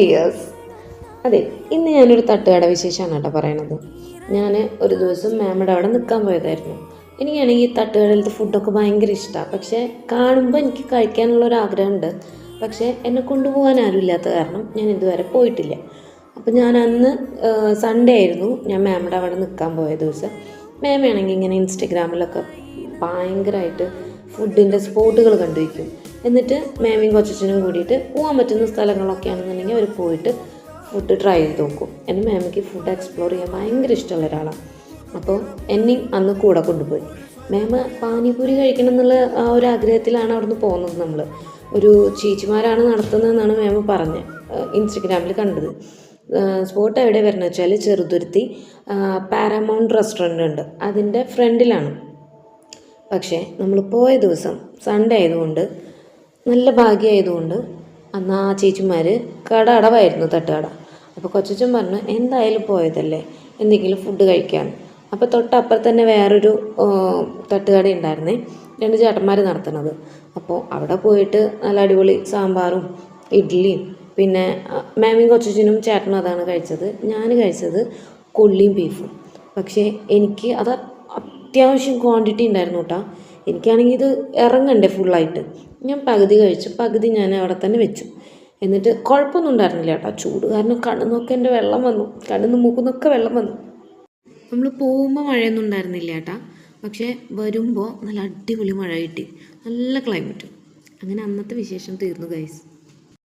Dears, അതെ, ഇന്ന് ഞാനൊരു തട്ടുകട വിശേഷമാണ് കേട്ടോ പറയണത്. ഞാൻ ഒരു ദിവസം മാമിയുടെ അവിടെ നിൽക്കാൻ പോയതായിരുന്നു. എനിക്കാണെങ്കിൽ ഈ തട്ടുകടയിലത്തെ ഫുഡൊക്കെ ഭയങ്കര ഇഷ്ടമാണ്. പക്ഷേ കാണുമ്പോൾ എനിക്ക് കഴിക്കാനുള്ളൊരു ആഗ്രഹമുണ്ട്. പക്ഷേ എന്നെ കൊണ്ടുപോകാൻ ആരുമില്ലാത്ത കാരണം ഞാൻ ഇതുവരെ പോയിട്ടില്ല. അപ്പോൾ ഞാൻ അന്ന് സൺഡേ ആയിരുന്നു ഞാൻ മാമിയുടെ അവിടെ നിൽക്കാൻ പോയ ദിവസം. മാമയാണെങ്കിൽ ഇങ്ങനെ ഇൻസ്റ്റഗ്രാമിലൊക്കെ ഭയങ്കരമായിട്ട് ഫുഡിൻ്റെ സ്പോട്ടുകൾ കണ്ടുവയ്ക്കും. എന്നിട്ട് മാമിയും കൊച്ചനും കൂടിയിട്ട് പോകാൻ പറ്റുന്ന സ്ഥലങ്ങളൊക്കെ ആണെന്നുണ്ടെങ്കിൽ അവർ പോയിട്ട് ഫുഡ് ട്രൈ ചെയ്ത് നോക്കും. എൻ്റെ മാമിക്ക് ഫുഡ് എക്സ്പ്ലോർ ചെയ്യാൻ ഭയങ്കര ഇഷ്ടമുള്ള ഒരാളാണ്. അപ്പോൾ എന്നെയും അന്ന് കൂടെ കൊണ്ടുപോയി. മാമ പാനിപൂരി കഴിക്കണം എന്നുള്ള ആ ഒരു ആഗ്രഹത്തിലാണ് അവിടുന്ന് പോകുന്നത്. നമ്മൾ ഒരു ചേച്ചിമാരാണ് നടത്തുന്നതെന്നാണ് മാമ പറഞ്ഞത്, ഇൻസ്റ്റഗ്രാമിൽ കണ്ടത്. സ്പോട്ട് എവിടെ വരുന്നത് വെച്ചാൽ ചെറുതുരുത്തി പാരമൗണ്ട് റെസ്റ്റോറൻ്റ് ഉണ്ട്, അതിൻ്റെ ഫ്രണ്ടിലാണ്. പക്ഷേ നമ്മൾ പോയ ദിവസം സൺഡേ ആയതുകൊണ്ട്, നല്ല ഭാഗ്യമായതുകൊണ്ട് അന്ന് ആ ചേച്ചിമാർ കട അടവായിരുന്നു, തട്ടുകട. അപ്പോൾ കൊച്ചച്ചൻ പറഞ്ഞു എന്തായാലും പോയതല്ലേ എന്തെങ്കിലും ഫുഡ് കഴിക്കാമെന്ന്. അപ്പോൾ തൊട്ടപ്പുറത്ത് തന്നെ വേറൊരു തട്ടുകട ഉണ്ടായിരുന്നേ, 2 ചേട്ടന്മാർ നടത്തുന്നത്. അപ്പോൾ അവിടെ പോയിട്ട് നല്ല അടിപൊളി സാമ്പാറും ഇഡ്ഡലിയും, പിന്നെ മാമിയും കൊച്ചച്ചനും ചേട്ടനും അതാണ് കഴിച്ചത്. ഞാൻ കഴിച്ചത് കൊള്ളിയും ബീഫും. പക്ഷേ എനിക്ക് അത് അത്യാവശ്യം ക്വാണ്ടിറ്റി ഉണ്ടായിരുന്നു കേട്ടോ. എനിക്കാണെങ്കിൽ ഇത് ഇറങ്ങണ്ടേ ഫുള്ളായിട്ട്. ഞാൻ പകുതി കഴിച്ചു, പകുതി ഞാൻ അവിടെ തന്നെ വെച്ചു. എന്നിട്ട് കുഴപ്പമൊന്നും ഉണ്ടായിരുന്നില്ല കേട്ടോ. ചൂട് കാരണം കണ്ണിന്നൊക്കെ എൻ്റെ വെള്ളം വന്നു, കണ്ണിന്ന് മൂക്കുന്നൊക്കെ വെള്ളം വന്നു. നമ്മൾ പോകുമ്പോൾ മഴയൊന്നും ഉണ്ടായിരുന്നില്ല കേട്ടോ. പക്ഷേ വരുമ്പോൾ നല്ല അടിപൊളി മഴ കിട്ടി, നല്ല ക്ലൈമറ്റും. അങ്ങനെ അന്നത്തെ വിശേഷം തീർന്നു ഗൈസ്.